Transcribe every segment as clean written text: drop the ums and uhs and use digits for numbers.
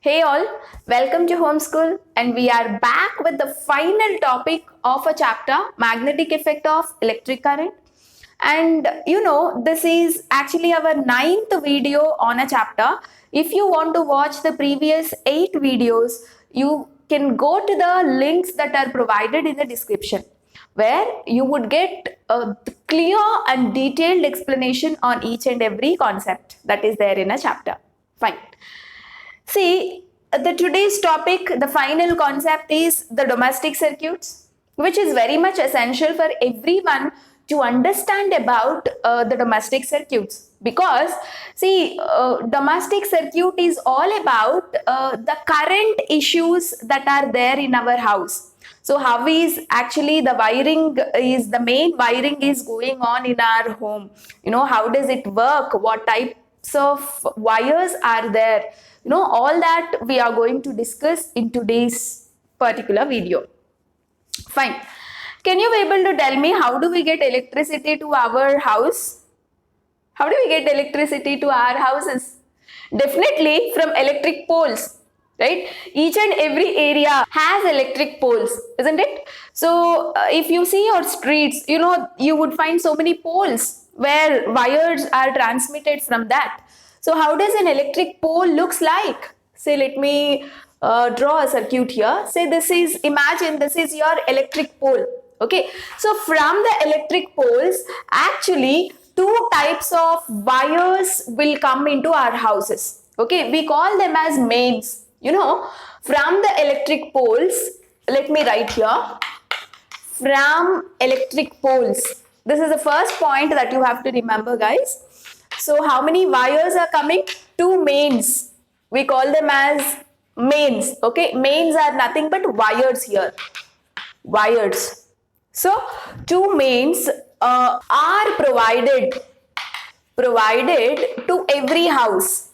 Hey all, welcome to Homeschool, and we are back with the final topic of a chapter, magnetic effect of electric current. And this is actually our 9th video on a chapter. If you want to watch the previous 8 videos, you can go to the links that are provided in the description, where you would get a clear and detailed explanation on each and every concept that is there in a chapter. Fine. See, the today's topic, the final concept is the domestic circuits, which is very much essential for everyone to understand about the domestic circuits, because see, domestic circuit is all about the current issues that are there in our house. So how is actually the wiring, is the main wiring is going on in our home, how does it work, what types of wires are there, all that we are going to discuss in today's particular video. Fine. Can you be able to tell me how do we get electricity to our house? How do we get electricity to our houses? Definitely from electric poles, right? Each and every area has electric poles, isn't it? So if you see your streets, you would find so many poles where wires are transmitted from that. So how does an electric pole looks like? Say, let me draw a circuit here. Say imagine this is your electric pole. Okay. So from the electric poles, actually two types of wires will come into our houses. Okay. We call them as mains. From the electric poles, let me write here. From electric poles. This is the first point that you have to remember, guys. So how many wires are coming? Two mains. We call them as mains. Okay, mains are nothing but wires here. Wires. So two mains are provided to every house.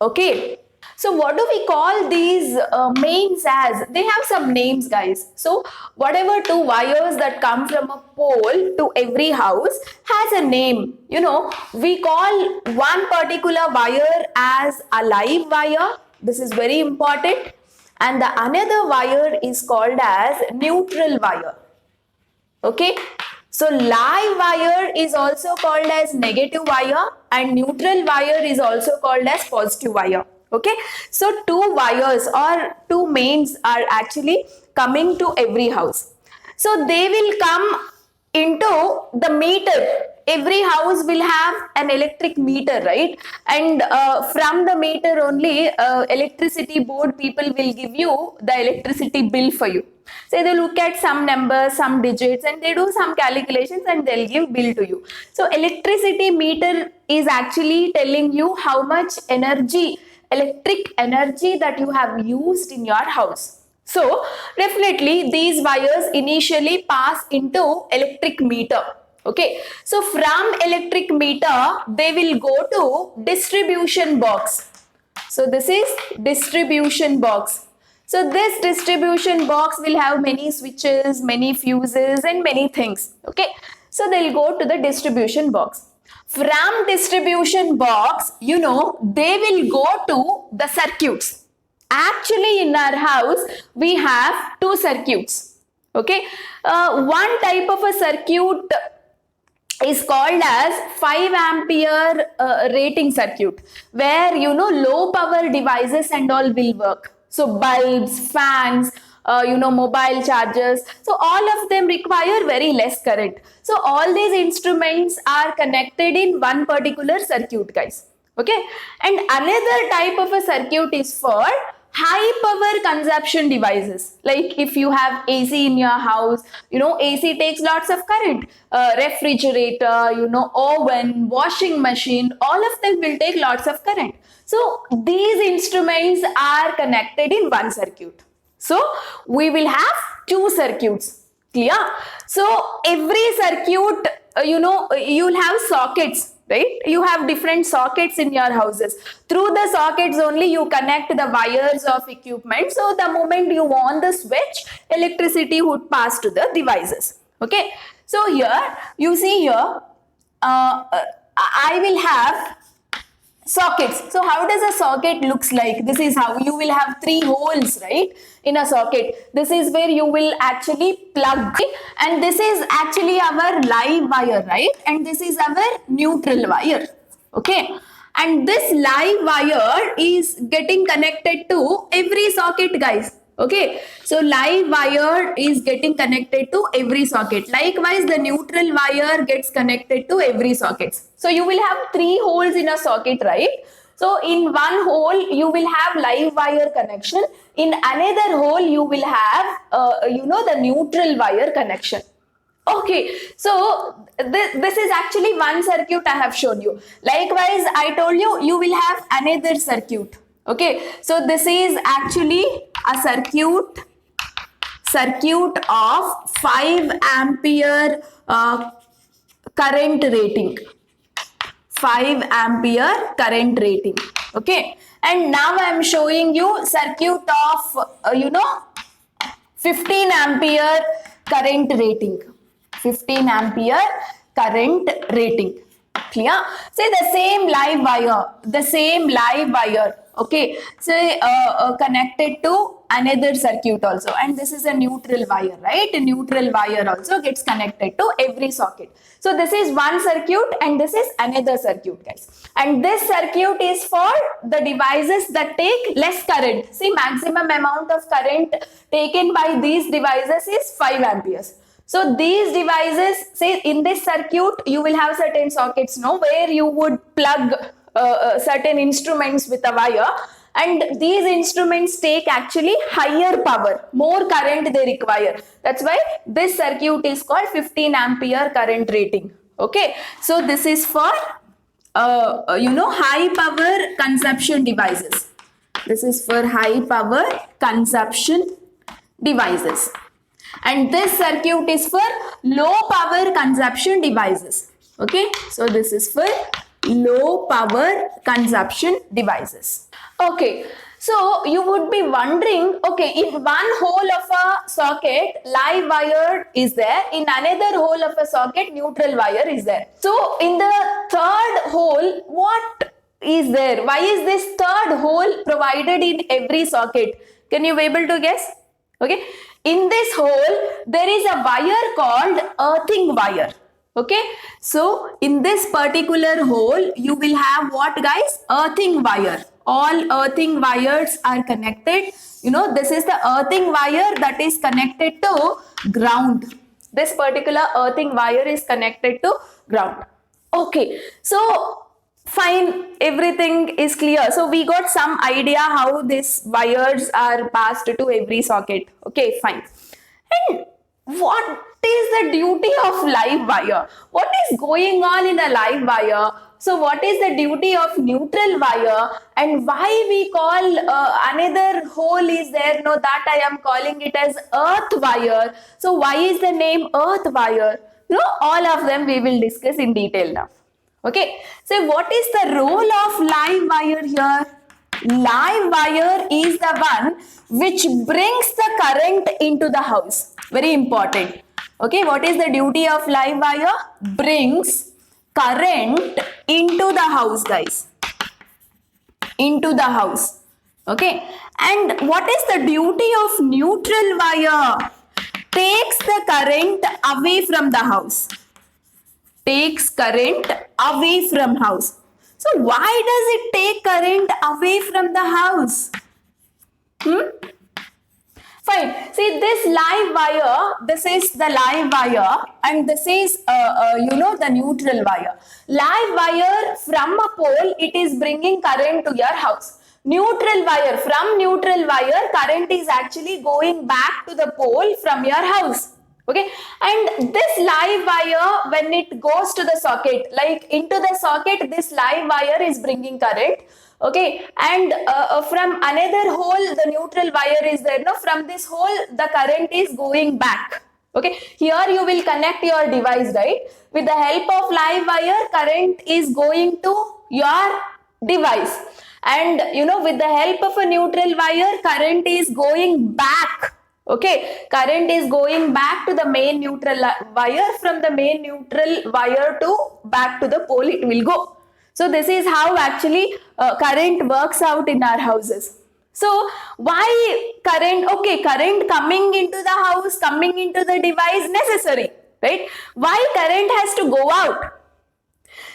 Okay. So what do we call these mains as? They have some names, guys. So whatever two wires that come from a pole to every house has a name. We call one particular wire as a live wire. This is very important. And the another wire is called as neutral wire. Okay. So live wire is also called as negative wire, and neutral wire is also called as positive wire. Okay, so two wires or two mains are actually coming to every house. So they will come into the meter. Every house will have an electric meter, right? And from the meter only, electricity board people will give you the electricity bill for you. So they look at some numbers, some digits, and they do some calculations and they'll give bill to you. So electricity meter is actually telling you how much electric energy that you have used in your house. So definitely these wires initially pass into electric meter. Okay, so from electric meter they will go to distribution box. So this is distribution box. So this distribution box will have many switches, many fuses, and many things. Okay, so they'll go to the distribution box. From distribution box, they will go to the circuits. Actually, in our house, we have two circuits. Okay, one type of a circuit is called as 5 ampere rating circuit, where low power devices and all will work. So bulbs, fans, mobile chargers. So all of them require very less current. So all these instruments are connected in one particular circuit, guys. Okay. And another type of a circuit is for high power consumption devices. Like if you have AC in your house, AC takes lots of current. Refrigerator, oven, washing machine, all of them will take lots of current. So these instruments are connected in one circuit. So we will have two circuits. Clear? So every circuit, you'll have sockets, right? You have different sockets in your houses. Through the sockets only you connect the wires of equipment. So the moment you on the switch, electricity would pass to the devices. Okay. So here, you see here, I will have sockets. So how does a socket looks like? This is how you will have 3 holes, right, in a socket. This is where you will actually plug, and this is actually our live wire, right, and this is our neutral wire. Okay, and this live wire is getting connected to every socket, guys. Okay, so live wire is getting connected to every socket. Likewise, the neutral wire gets connected to every socket. So you will have 3 holes in a socket, right? So in one hole you will have live wire connection. In another hole you will have the neutral wire connection. Okay, so this is actually one circuit I have shown you. Likewise, I told you, you will have another circuit. Okay, so this is actually a circuit of 5 ampere current rating. 5 ampere current rating. Okay, and now I am showing you circuit of 15 ampere current rating. 15 ampere current rating. Clear? Say the same live wire, okay, say connected to another circuit also, and this is a neutral wire, right? A neutral wire also gets connected to every socket. So this is one circuit and this is another circuit, guys, and this circuit is for the devices that take less current. See, maximum amount of current taken by these devices is 5 amperes. So these devices, say in this circuit, you will have certain sockets, where you would plug certain instruments with a wire, and these instruments take actually higher power, more current they require. That's why this circuit is called 15 ampere current rating. Okay, so this is for high power consumption devices. This is for high power consumption devices. And this circuit is for low power consumption devices. Okay, so this is for low power consumption devices. Okay, so you would be wondering, okay, in one hole of a socket, live wire is there. In another hole of a socket, neutral wire is there. So in the third hole, what is there? Why is this third hole provided in every socket? Can you be able to guess? Okay, in this hole, there is a wire called earthing wire. Okay, so in this particular hole, you will have what, guys? Earthing wire. All earthing wires are connected. This is the earthing wire that is connected to ground. This particular earthing wire is connected to ground. Okay, so fine, everything is clear. So we got some idea how these wires are passed to every socket. Okay, fine. And what is the duty of live wire? What is going on in a live wire? So what is the duty of neutral wire, and why we call another hole is there? No, that I am calling it as earth wire. So why is the name earth wire? All of them we will discuss in detail now. Okay, so what is the role of live wire here? Live wire is the one which brings the current into the house. Very important. Okay, what is the duty of live wire? Brings current into the house, guys. Into the house. Okay, and what is the duty of neutral wire? Takes the current away from the house. Takes current away from house. So why does it take current away from the house? Fine. See, this live wire, this is the live wire, and this is the neutral wire. Live wire, from a pole, it is bringing current to your house. Neutral wire, from neutral wire, current is actually going back to the pole from your house. Okay, and this live wire, when it goes to the socket, like into the socket, this live wire is bringing current. Okay, and from another hole, the neutral wire is there. No, from this hole, the current is going back. Okay, here you will connect your device, right? With the help of live wire, current is going to your device. And with the help of a neutral wire, current is going back. Okay, current is going back to the main neutral wire. From the main neutral wire to back to the pole it will go. So this is how actually current works out in our houses. So why current? Okay, current coming into the house, coming into the device necessary, right? Why current has to go out?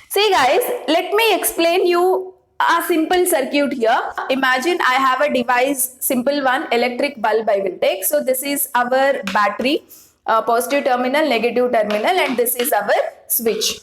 See guys, let me explain you a simple circuit here. Imagine I have a device, simple one, electric bulb I will take. So this is our battery, positive terminal, negative terminal, and this is our switch.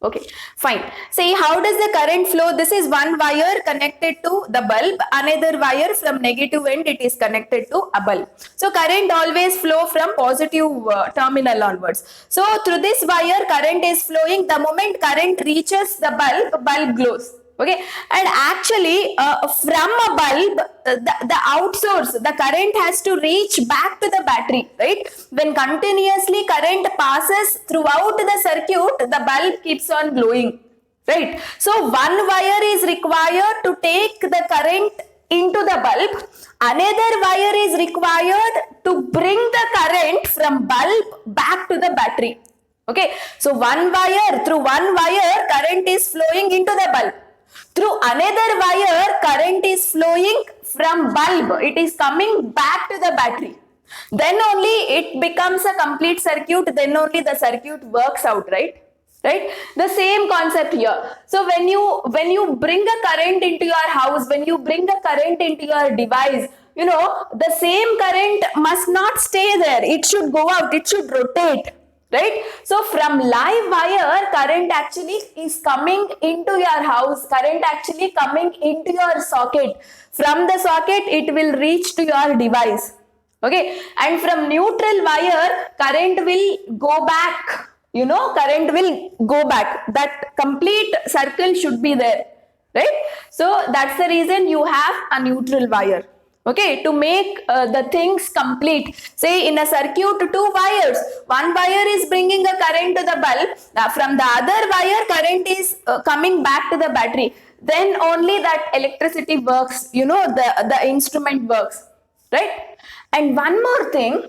Okay, fine. See, how does the current flow? This is one wire connected to the bulb, another wire from negative end, it is connected to a bulb. So current always flow from positive terminal onwards. So through this wire, current is flowing. The moment current reaches the bulb, bulb glows. Okay, and actually from a bulb, the outsource, the current has to reach back to the battery, right? When continuously current passes throughout the circuit, the bulb keeps on glowing, right? So one wire is required to take the current into the bulb, another wire is required to bring the current from bulb back to the battery. Okay, so through one wire current is flowing into the bulb. Through another wire, current is flowing from bulb. It is coming back to the battery. Then only it becomes a complete circuit. Then only the circuit works out, right? Right? The same concept here. So when you bring a current into your house, when you bring a current into your device, you know, the same current must not stay there. It should go out. It should rotate. Right? So from live wire, current actually is coming into your house, current actually coming into your socket. From the socket, it will reach to your device. Okay? And from neutral wire, current will go back. You know, current will go back. That complete circle should be there. Right? So that's the reason you have a neutral wire. Okay, to make the things complete. Say in a circuit, two wires. One wire is bringing a current to the bulb. From the other wire, current is coming back to the battery. Then only that electricity works. You know, the instrument works. Right? And one more thing,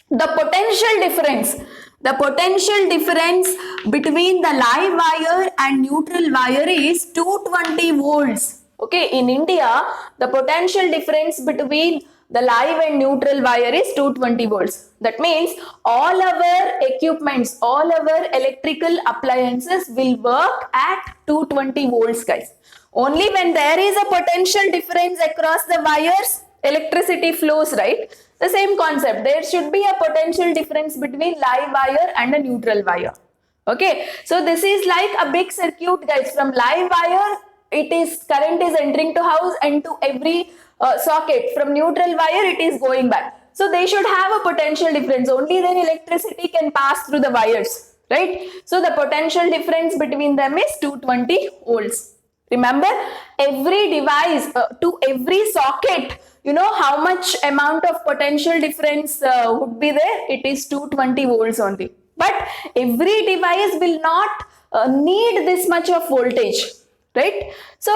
the potential difference. The potential difference between the live wire and neutral wire is 220 volts. Okay, in India, the potential difference between the live and neutral wire is 220 volts. That means all our equipments, all our electrical appliances will work at 220 volts, guys. Only when there is a potential difference across the wires, electricity flows, right? The same concept. There should be a potential difference between live wire and a neutral wire. Okay, so this is like a big circuit, guys. From live wire, current is entering to house and to every socket. From neutral wire, it is going back. So they should have a potential difference. Only then electricity can pass through the wires, right? So the potential difference between them is 220 volts. Remember, every device to every socket, you know how much amount of potential difference would be there? It is 220 volts only. But every device will not need this much of voltage. Right? So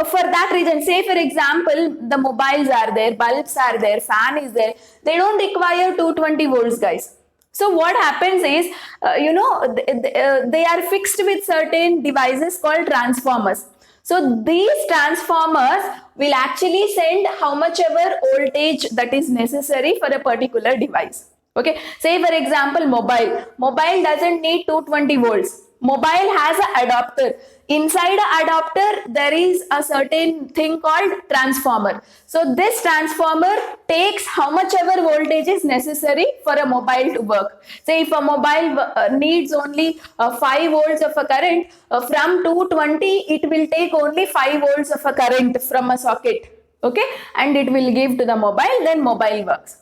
for that reason, say for example, the mobiles are there, bulbs are there, fan is there. They don't require 220 volts, guys. So what happens is, they are fixed with certain devices called transformers. So these transformers will actually send how much ever voltage that is necessary for a particular device. Okay. Say for example, mobile. Mobile doesn't need 220 volts. Mobile has an adapter. Inside an adapter, there is a certain thing called transformer. So this transformer takes how much ever voltage is necessary for a mobile to work. Say if a mobile needs only 5 volts of a current, from 220, it will take only 5 volts of a current from a socket. Okay, and it will give to the mobile, then mobile works.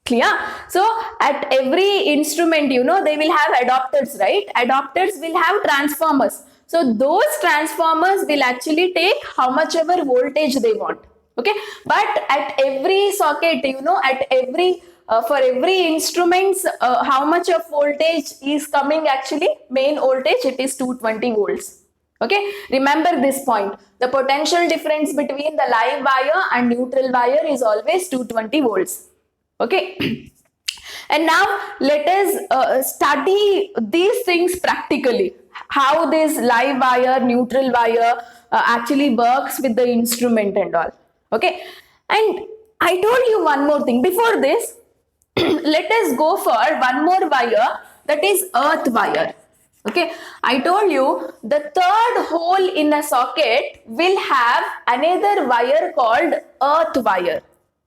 Clear? So at every instrument, you know, they will have adapters, right? Adapters will have transformers. So those transformers will actually take how much ever voltage they want. Okay. But at every socket, you know, at every for every instruments, how much of voltage is coming actually? Main voltage, it is 220 volts. Okay. Remember this point. The potential difference between the live wire and neutral wire is always 220 volts. Okay. And now let us study these things practically. how this live wire, neutral wire actually works with the instrument and all. Okay, and I told you one more thing before this. Let us go for one more wire, that is earth wire. Okay, I told you the third hole in a socket will have another wire called earth wire.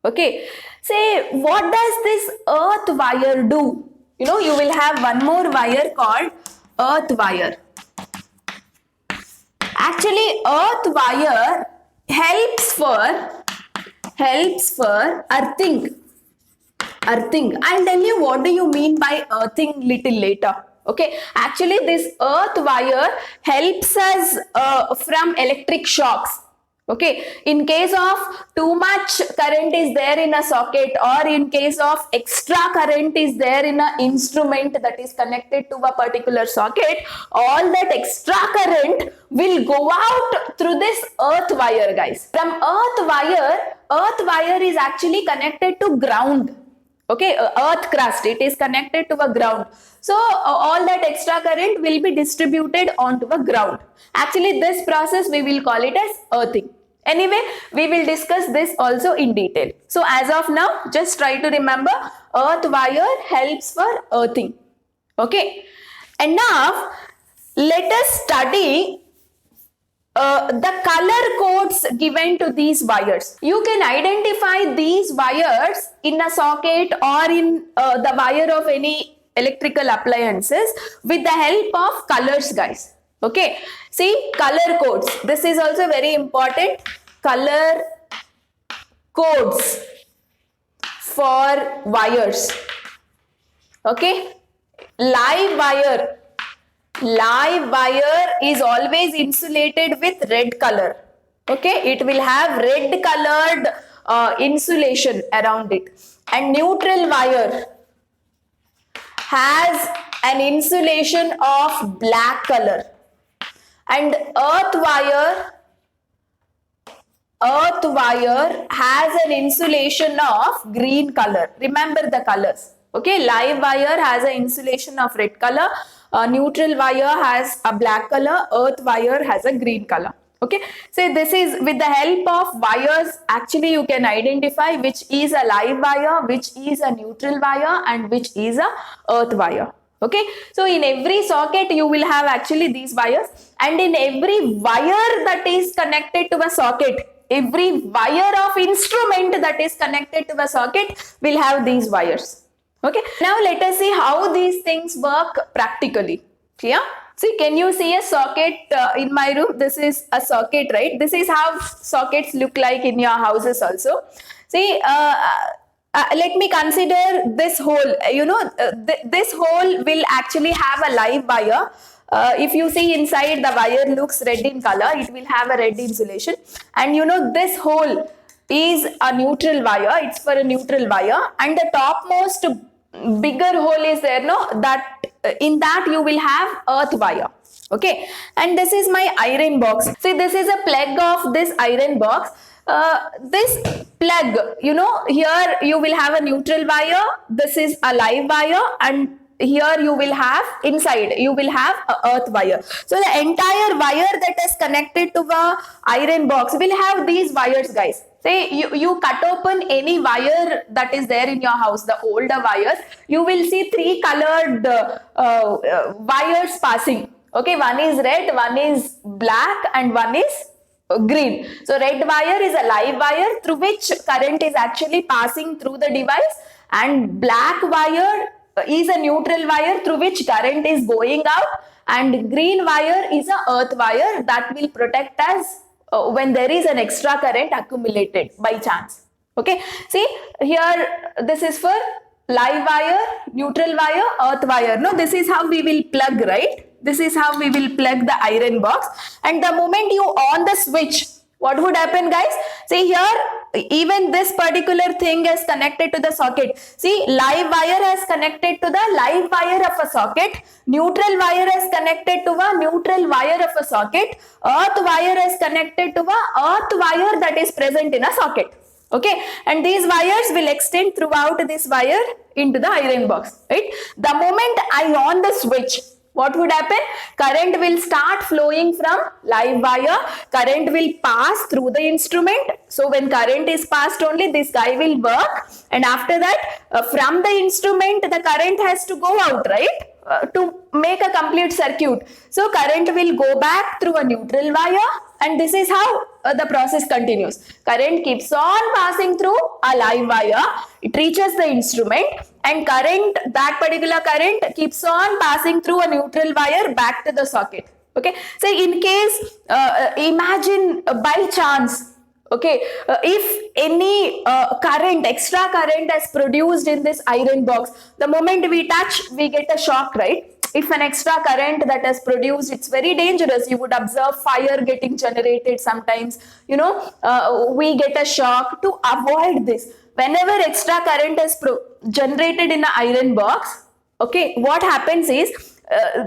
Okay, say what does this earth wire do? You know, you will have one more wire called earth wire. Actually, earth wire helps for earthing. I'll tell you what do you mean by earthing little later. Okay, actually this earth wire helps us from electric shocks. Okay, in case of too much current is there in a socket, or in case of extra current is there in an instrument that is connected to a particular socket, all that extra current will go out through this earth wire, guys. From earth wire is actually connected to ground. Okay, earth crust, it is connected to a ground. So all that extra current will be distributed onto a ground. Actually this process we will call it as earthing. Anyway, we will discuss this also in detail. So as of now, just try to remember earth wire helps for earthing. Okay, and now let us study the color codes given to these wires. You can identify these wires in a socket or in the wire of any electrical appliances with the help of colors, guys. Okay, see color codes. This is also very important. Color codes for wires. Okay, live wire is always insulated with red color. Okay, it will have red colored insulation around it. And neutral wire has an insulation of black color. And earth wire has an insulation of green color. Remember the colors. Okay, live wire has an insulation of red color. Neutral wire has a black color. Earth wire has a green color. Okay, so this is with the help of wires. Actually, you can identify which is a live wire, which is a neutral wire, and which is a earth wire. Okay, so in every socket you will have actually these wires, and in every wire that is connected to a socket, every wire of instrument that is connected to a socket will have these wires. Okay, now let us see how these things work practically. Clear? See, can you see a socket in my room? This is a socket, right? This is how sockets look like in your houses also. See, let me consider this hole. You know, this hole will actually have a live wire. If you see inside, the wire looks red in color. It will have a red insulation. And you know, this hole is a neutral wire. It's for a neutral wire. And the topmost bigger hole is there, no? That in that you will have earth wire. Okay, and this is my iron box. See, this is a plug of this iron box. This plug, you know, here you will have a neutral wire. This is a live wire, and here you will have inside you will have a earth wire. So the entire wire that is connected to the iron box will have these wires, guys. Say you cut open any wire that is there in your house, the older wires, you will see three colored wires passing. Okay, one is red, one is black, and one is green. So red wire is a live wire through which current is actually passing through the device, and black wire is a neutral wire through which current is going out, and green wire is a earth wire that will protect us when there is an extra current accumulated by chance. Okay, see here, this is for live wire, neutral wire, earth wire. No, this is how we will plug, right? This is how we will plug the iron box, and the moment you on the switch, what would happen, guys? See here, even this particular thing is connected to the socket. See, live wire has connected to the live wire of a socket. Neutral wire is connected to a neutral wire of a socket. Earth wire is connected to a earth wire that is present in a socket. Okay, and these wires will extend throughout this wire into the iron box, right? The moment I on the switch, what would happen? Current will start flowing from live wire. Current will pass through the instrument. So when current is passed only, this guy will work. And after that, from the instrument, the current has to go out, right? To make a complete circuit. So current will go back through a neutral wire, and this is how the process continues. Current keeps on passing through a live wire. It reaches the instrument, and current, that particular current keeps on passing through a neutral wire back to the socket. Okay, so in case, imagine by chance, okay, if any current, extra current is produced in this iron box, the moment we touch, we get a shock, right? If an extra current that is produced, it's very dangerous. You would observe fire getting generated sometimes, you know, we get a shock. To avoid this, whenever extra current is generated in an iron box, okay, what happens is,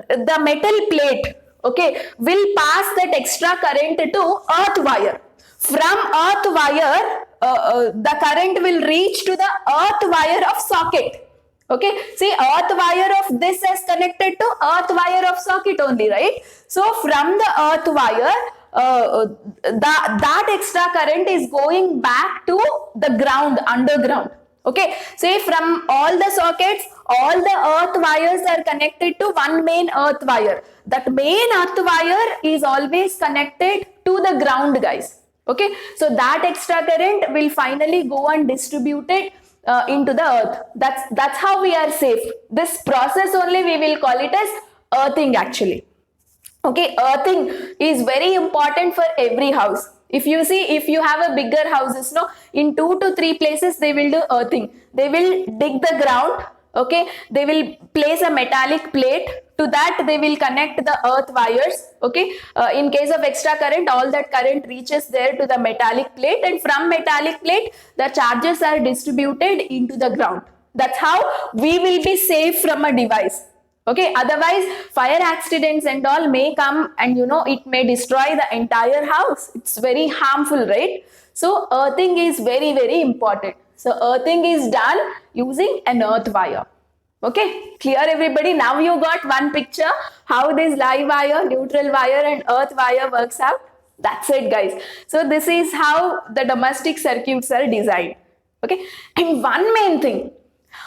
the metal plate, okay, will pass that extra current to earth wire. From earth wire, the current will reach to the earth wire of socket. Okay, see, earth wire of this is connected to earth wire of socket only, right? So from the earth wire, that extra current is going back to the ground, underground. Okay, say from all the sockets, all the earth wires are connected to one main earth wire. That main earth wire is always connected to the ground, guys. Okay, so that extra current will finally go and distribute it into the earth. That's how we are safe. This process only we will call it as earthing actually. Okay, earthing is very important for every house. If you see, if you have a bigger houses, no, in 2 to 3 places they will do earthing. They will dig the ground, okay, they will place a metallic plate. To that they will connect the earth wires, okay. In case of extra current, all that current reaches there to the metallic plate, and from metallic plate the charges are distributed into the ground. That's how we will be safe from a device. Okay, otherwise fire accidents and all may come, and you know, it may destroy the entire house. It's very harmful, right? So earthing is very, very important. So earthing is done using an earth wire. Okay, clear everybody? Now you got one picture how this live wire, neutral wire and earth wire works out. That's it, guys. So this is how the domestic circuits are designed. Okay, and one main thing,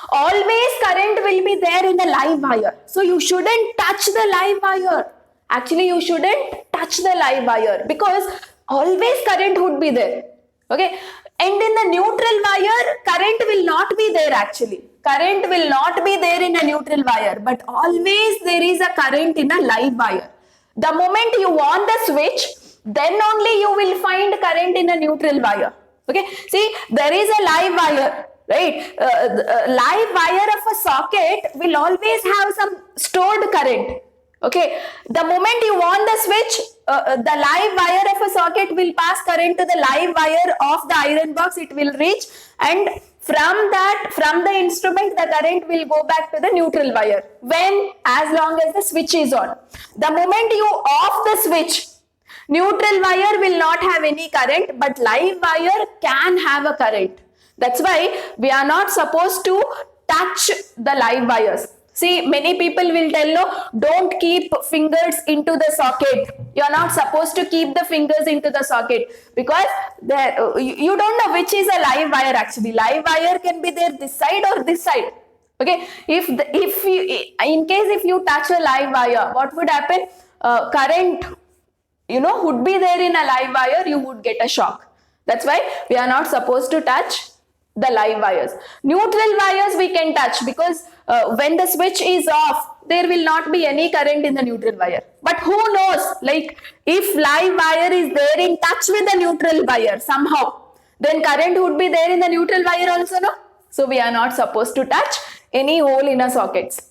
always current will be there in the live wire. So you shouldn't touch the live wire. Actually, you shouldn't touch the live wire because always current would be there. Okay, and in the neutral wire, current will not be there actually. Current will not be there in a neutral wire, but always there is a current in a live wire. The moment you on the switch, then only you will find current in a neutral wire. Okay, see, there is a live wire, right? Live wire of a socket will always have some stored current. Okay, the moment you on the switch, the live wire of a socket will pass current to the live wire of the iron box. It will reach, and from the instrument, the current will go back to the neutral wire. When? As long as the switch is on. The moment you off the switch, neutral wire will not have any current, but live wire can have a current. That's why we are not supposed to touch the live wires. See, many people will tell, no, don't keep fingers into the socket. You are not supposed to keep the fingers into the socket because you don't know which is a live wire actually. Live wire can be there this side or this side. Okay, if you touch a live wire, what would happen? Current, you know, would be there in a live wire, you would get a shock. That's why we are not supposed to touch the live wires. Neutral wires we can touch because when the switch is off, there will not be any current in the neutral wire. But who knows, like if live wire is there in touch with the neutral wire somehow, then current would be there in the neutral wire also, no? So we are not supposed to touch any hole in a sockets.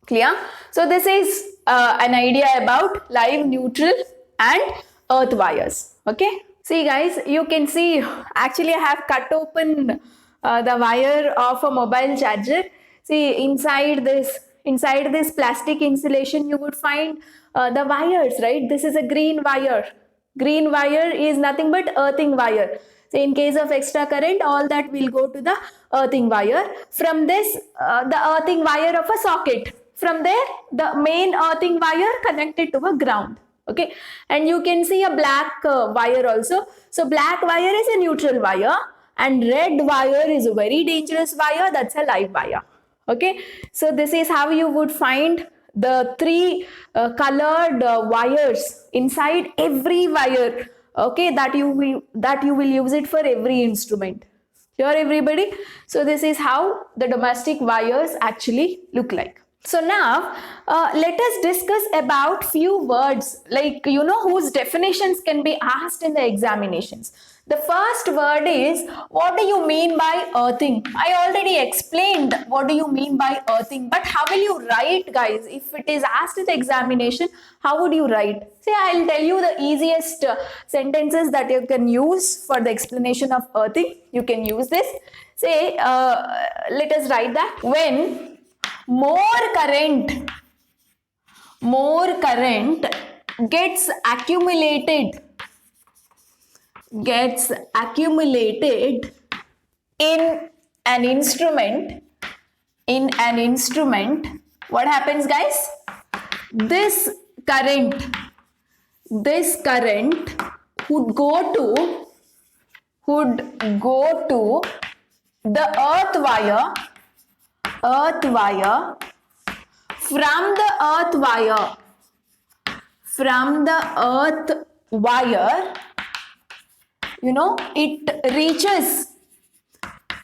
Clear? So this is an idea about live, neutral and earth wires. Okay. See guys, you can see actually I have cut open the wire of a mobile charger. See, inside this plastic insulation you would find the wires, right? This is a green wire. Green wire is nothing but earthing wire. So in case of extra current, all that will go to the earthing wire. From this, the earthing wire of a socket. From there, the main earthing wire connected to a ground. Okay, and you can see a black wire also. So black wire is a neutral wire, and red wire is a very dangerous wire. That's a live wire. Okay, so this is how you would find the three colored wires inside every wire. Okay, that you will use it for every instrument. Here, everybody. So this is how the domestic wires actually look like. So now let us discuss about few words, like whose definitions can be asked in the examinations. The first word is, what do you mean by earthing? I already explained what do you mean by earthing, but how will you write, guys? If it is asked in the examination, how would you write? See, I'll tell you the easiest sentences that you can use for the explanation of earthing. You can use this. Say, let us write that. When more current gets accumulated in an instrument, what happens, guys? This current would go to the earth wire. From the earth wire,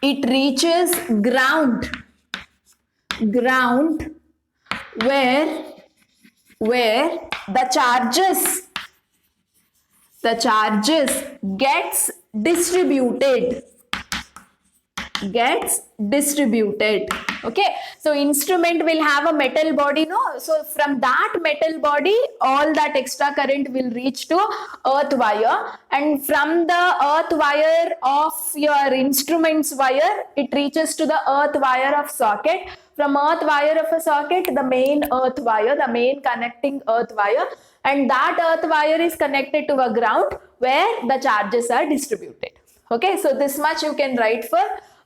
it reaches ground where the charges gets distributed. Okay, so instrument will have a metal body, no? So from that metal body, all that extra current will reach to earth wire, and from the earth wire of your instruments wire, it reaches to the earth wire of socket. From earth wire of a socket, the main earth wire, the main connecting earth wire, and that earth wire is connected to a ground where the charges are distributed. Okay, so this much you can write for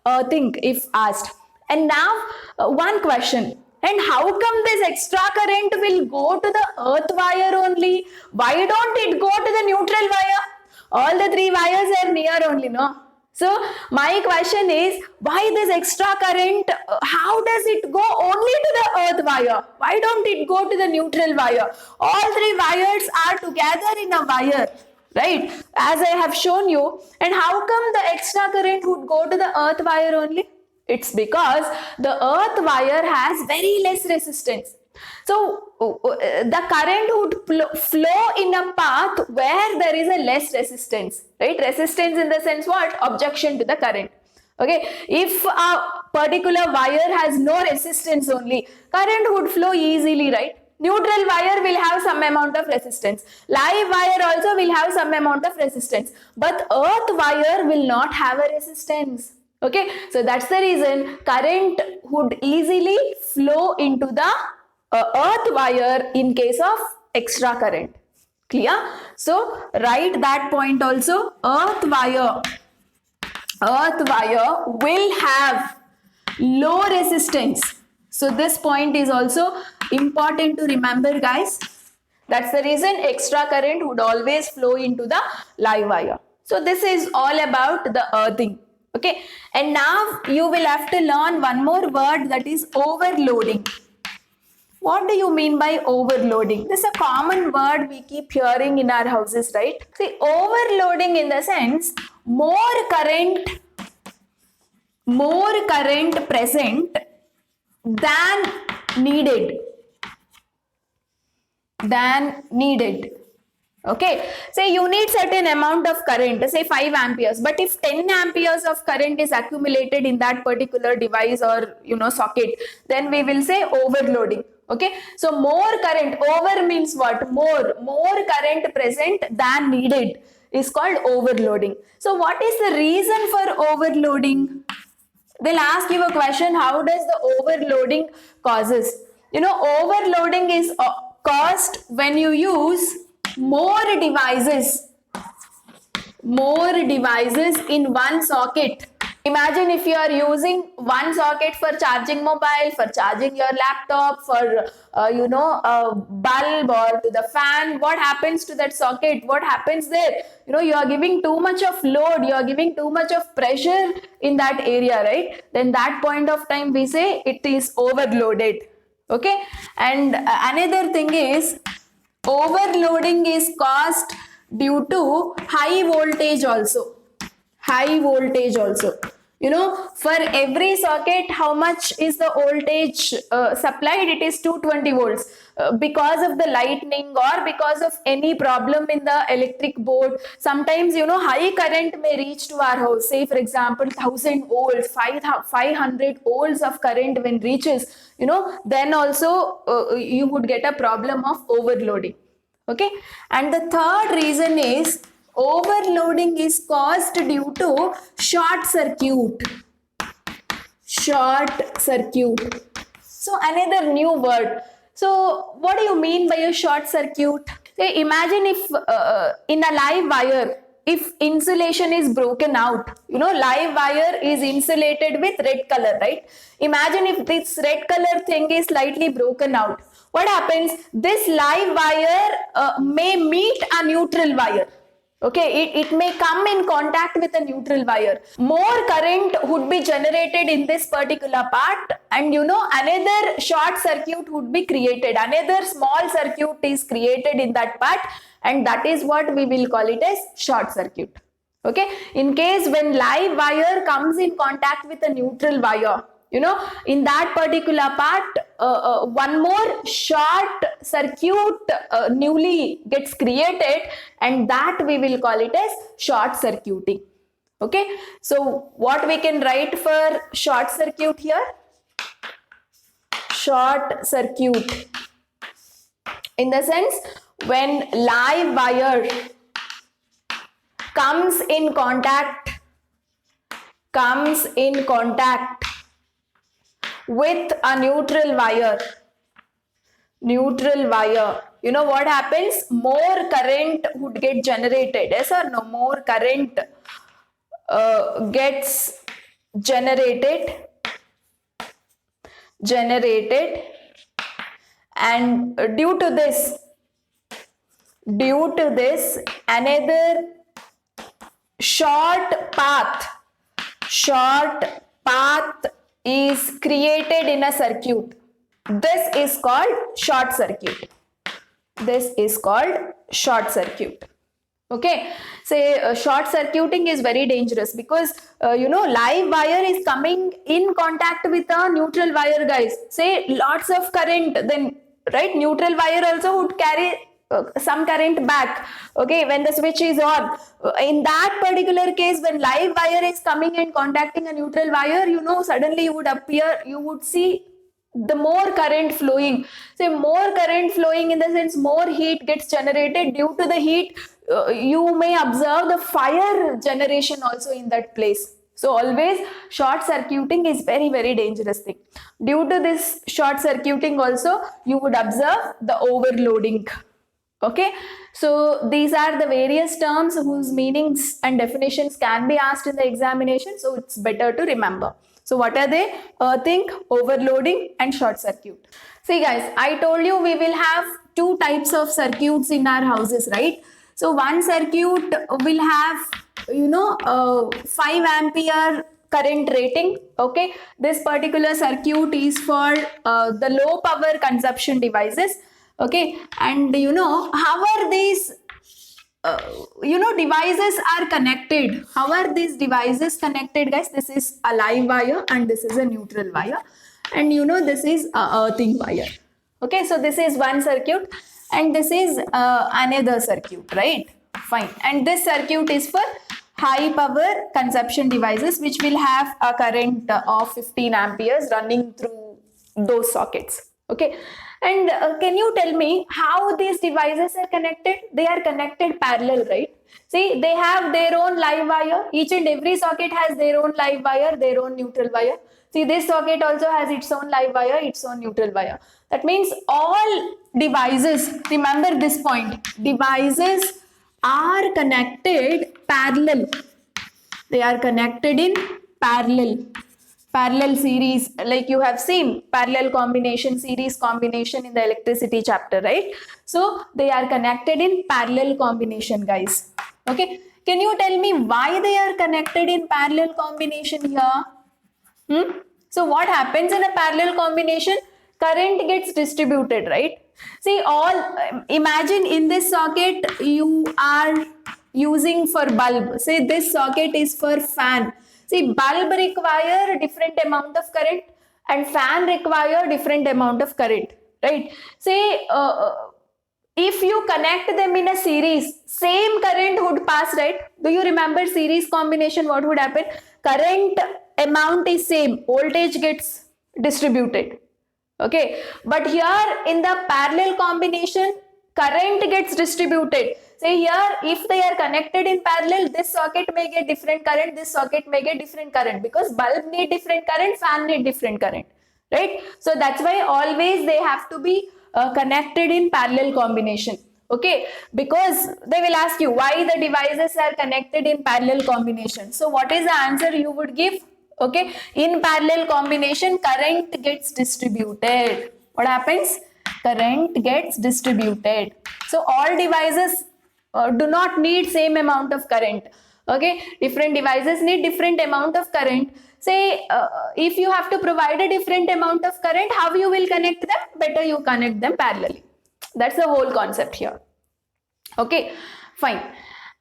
earthing if asked. And now one question, and how come this extra current will go to the earth wire only? Why don't it go to the neutral wire? All the three wires are near only, no? So my question is, why this extra current, how does it go only to the earth wire? Why don't it go to the neutral wire? All three wires are together in a wire, right? As I have shown you. And how come the extra current would go to the earth wire only? It's because the earth wire has very less resistance. So the current would flow in a path where there is a less resistance, right? Resistance in the sense what? Objection to the current. Okay, if a particular wire has no resistance only, current would flow easily, right? Neutral wire will have some amount of resistance. Live wire also will have some amount of resistance. But earth wire will not have a resistance. Okay, so that's the reason current would easily flow into the earth wire in case of extra current. Clear? So write that point also. Earth wire will have low resistance. So this point is also important to remember, guys. That's the reason extra current would always flow into the live wire. So this is all about the earthing. Okay, and now you will have to learn one more word, that is overloading. What do you mean by overloading? This is a common word we keep hearing in our houses, right? See, overloading in the sense more current present than needed. Okay, say you need certain amount of current, say 5 amperes, but if 10 amperes of current is accumulated in that particular device or socket, then we will say overloading. Okay, so more current, over means what? More current present than needed is called overloading. So what is the reason for overloading? They'll ask you a question, how does the overloading causes? Overloading is caused when you use more devices in one socket. Imagine if you are using one socket for charging mobile, for charging your laptop, for a bulb or to the fan. What happens to that socket? What happens there? You are giving too much of load, you are giving too much of pressure in that area, right? Then that point of time we say it is overloaded. Okay, and another thing is overloading is caused due to high voltage also. High voltage also, for every socket how much is the voltage supplied? It is 220 volts. Because of the lightning or because of any problem in the electric board, sometimes high current may reach to our house. Say for example 1000 volts, 500 volts of current when reaches, then also you would get a problem of overloading. Okay, and the third reason is overloading is caused due to short circuit. Short circuit. So another new word. So what do you mean by a short circuit? Say imagine if in a live wire, if insulation is broken out, live wire is insulated with red color, right? Imagine if this red color thing is slightly broken out. What happens? This live wire may meet a neutral wire. Okay, it may come in contact with a neutral wire. More current would be generated in this particular part, and another short circuit would be created. Another small circuit is created in that part, and that is what we will call it as short circuit. Okay, in case when live wire comes in contact with a neutral wire, in that particular part, one more short circuit newly gets created, and that we will call it as short circuiting. Okay, so what we can write for short circuit here? Short circuit, in the sense when live wire comes in contact with a neutral wire, what happens? More current would get generated. Yes or no? More current gets generated, and due to this another short path is created in a circuit. This is called short circuit. Okay, say short circuiting is very dangerous because live wire is coming in contact with a neutral wire, guys. Say lots of current, then right, neutral wire also would carry some current back. Okay, when the switch is on, in that particular case, when live wire is coming and contacting a neutral wire, suddenly you would see the more current flowing. Say more current flowing in the sense more heat gets generated. Due to the heat, you may observe the fire generation also in that place. So always short circuiting is very, very dangerous thing. Due to this short circuiting also, you would observe the overloading. Okay, so these are the various terms whose meanings and definitions can be asked in the examination, so it's better to remember. So what are they? Earthing, overloading, and short circuit. See guys, I told you we will have two types of circuits in our houses, right? So one circuit will have 5 ampere current rating. Okay, this particular circuit is for the low power consumption devices. Okay, and how are these devices are connected? How are these devices connected, guys? This is a live wire and this is a neutral wire, and this is a earthing wire. Okay, so this is one circuit and this is another circuit, right? Fine, and this circuit is for high power consumption devices which will have a current of 15 amperes running through those sockets. Okay, and can you tell me how these devices are connected? They are connected parallel, right? See, they have their own live wire. Each and every socket has their own live wire, their own neutral wire. See, this socket also has its own live wire, its own neutral wire. That means all devices, remember this point, devices are connected parallel. They are connected in parallel series, like you have seen parallel combination, series combination in the electricity chapter, right? So they are connected in parallel combination, guys. Okay, can you tell me why they are connected in parallel combination here? So what happens in a parallel combination? Current gets distributed, right? See, imagine in this socket you are using for bulb. Say this socket is for fan. See, bulb require different amount of current and fan require different amount of current, right? Say, if you connect them in a series, same current would pass, right? Do you remember series combination? What would happen? Current amount is same, voltage gets distributed. Okay, but here in the parallel combination, current gets distributed. Say here, if they are connected in parallel, this socket may get different current, this socket may get different current, because bulb need different current, fan need different current, right? So that's why always they have to be connected in parallel combination. Okay, because they will ask you why the devices are connected in parallel combination. So what is the answer you would give? Okay, in parallel combination, current gets distributed. What happens? Current gets distributed. So all devices do not need same amount of current. Okay, different devices need different amount of current. Say if you have to provide a different amount of current, how you will connect them? Better you connect them parallelly. That's the whole concept here. Okay, fine.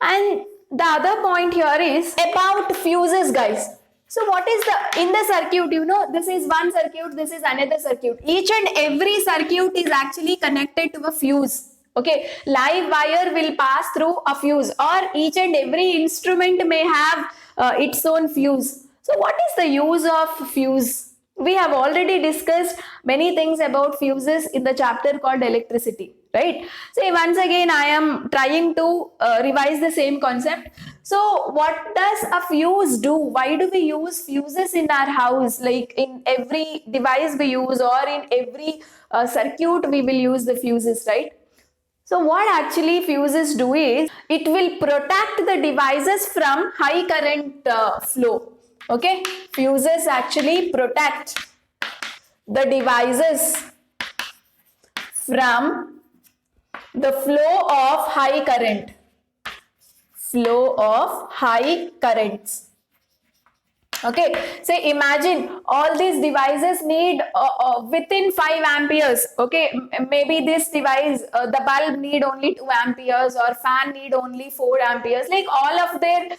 And the other point here is about fuses, guys. So what is in the circuit, you know, this is one circuit, this is another circuit. Each and every circuit is actually connected to a fuse. Okay, live wire will pass through a fuse, or each and every instrument may have its own fuse. So what is the use of fuse? We have already discussed many things about fuses in the chapter called electricity, right? So once again I am trying to revise the same concept. So what does a fuse do? Why do we use fuses in our house? Like in every device we use, or in every circuit we will use the fuses, right? So what actually fuses do is, it will protect the devices from high current flow. Okay, fuses actually protect the devices from the flow of high current. Flow of high currents. Okay, so imagine all these devices need within 5 amperes. Okay, maybe this device, the bulb need only 2 amperes, or fan need only 4 amperes. Like all of their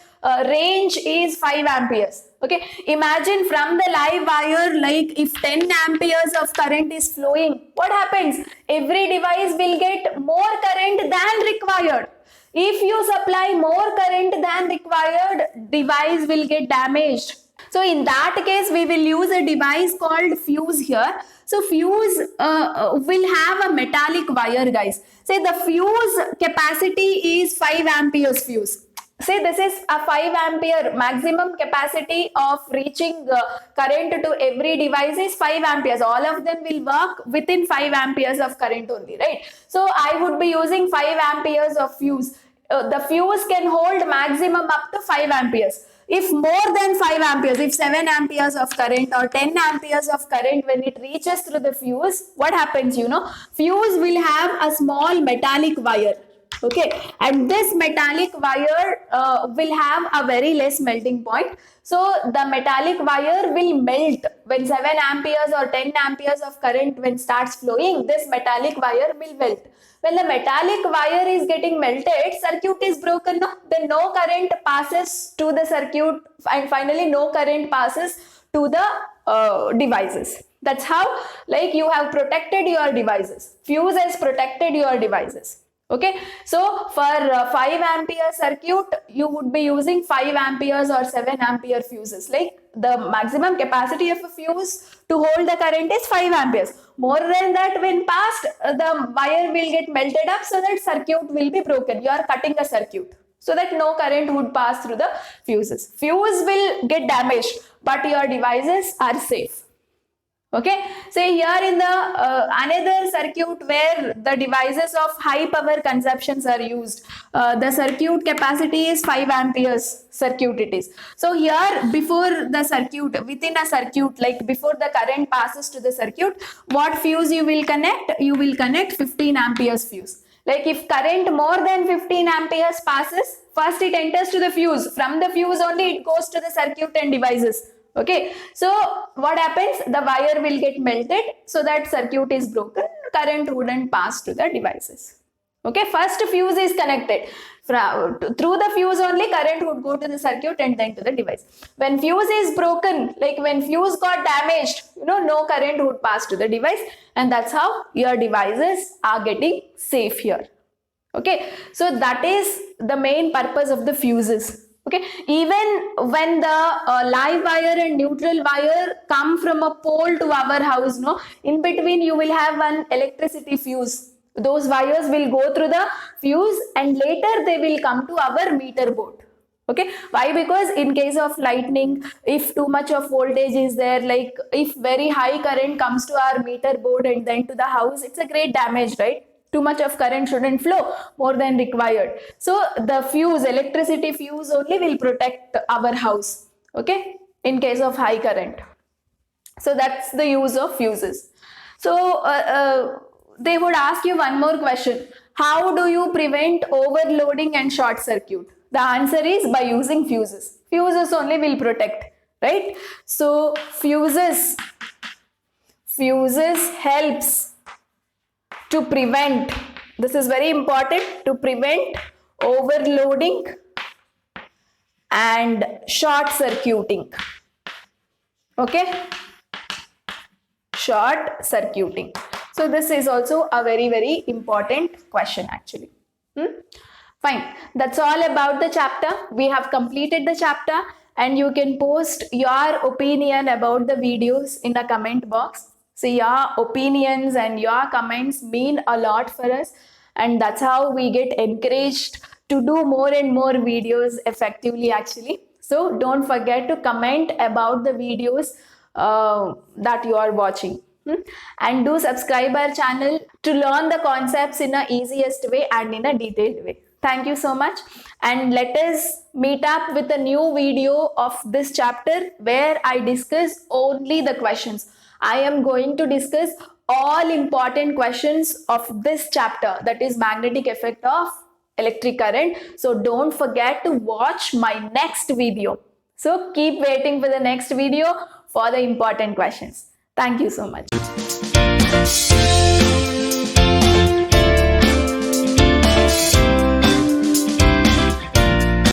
range is 5 amperes. Okay, imagine from the live wire, like if 10 amperes of current is flowing, what happens? Every device will get more current than required. If you supply more current than required, device will get damaged. So in that case, we will use a device called fuse here. So fuse will have a metallic wire, guys. Say the fuse capacity is 5 amperes fuse. Say this is a 5 ampere maximum capacity of reaching current to every device is 5 amperes. All of them will work within 5 amperes of current only, right? So I would be using 5 amperes of fuse. The fuse can hold maximum up to 5 amperes. If more than 5 amperes, if 7 amperes of current or 10 amperes of current, when it reaches through the fuse, what happens, you know? Fuse will have a small metallic wire. Okay, and this metallic wire will have a very less melting point. So the metallic wire will melt when 7 amperes or 10 amperes of current when starts flowing. This metallic wire will melt. When the metallic wire is getting melted, circuit is broken. No? Then no current passes to the circuit, and finally no current passes to the devices. That's how, like, you have protected your devices. Fuse has protected your devices. Okay, so for 5 ampere circuit, you would be using 5 amperes or 7 ampere fuses. Like the maximum capacity of a fuse to hold the current is 5 amperes. More than that, when passed, the wire will get melted up, so that circuit will be broken. You are cutting a circuit so that no current would pass through the fuses. Fuse will get damaged, but your devices are safe. Okay, so here in the another circuit where the devices of high power consumptions are used, the circuit capacity is 5 amperes circuit it is. So here before the circuit, within a circuit, like before the current passes to the circuit, what fuse you will connect? You will connect 15 amperes fuse. Like if current more than 15 amperes passes, first it enters to the fuse. From the fuse only it goes to the circuit and devices. Okay, so what happens? The wire will get melted, so that circuit is broken, current wouldn't pass to the devices. Okay, first fuse is connected. Through the fuse only current would go to the circuit and then to the device. When fuse is broken, like when fuse got damaged, no current would pass to the device, and that's how your devices are getting safe here. Okay, so that is the main purpose of the fuses. Okay, even when the live wire and neutral wire come from a pole to our house, no, in between you will have one electricity fuse. Those wires will go through the fuse and later they will come to our meter board. Okay, why? Because in case of lightning, if too much of voltage is there, like if very high current comes to our meter board and then to the house, it's a great damage, right? Too much of current shouldn't flow more than required. So the fuse, electricity fuse only will protect our house, okay, in case of high current. So that's the use of fuses. So they would ask you one more question. How do you prevent overloading and short circuit? The answer is by using fuses. Fuses only will protect, right? So fuses helps to prevent, this is very important, to prevent overloading and short circuiting. Okay, short circuiting. So this is also a very, very important question actually. Fine, that's all about the chapter. We have completed the chapter, and you can post your opinion about the videos in the comment box. So your opinions and your comments mean a lot for us, and that's how we get encouraged to do more and more videos effectively actually. So don't forget to comment about the videos that you are watching. And do subscribe our channel to learn the concepts in a easiest way and in a detailed way. Thank you so much, and let us meet up with a new video of this chapter where I discuss only the questions. I am going to discuss all important questions of this chapter, that is magnetic effect of electric current. So don't forget to watch my next video. So keep waiting for the next video for the important questions. Thank you so much.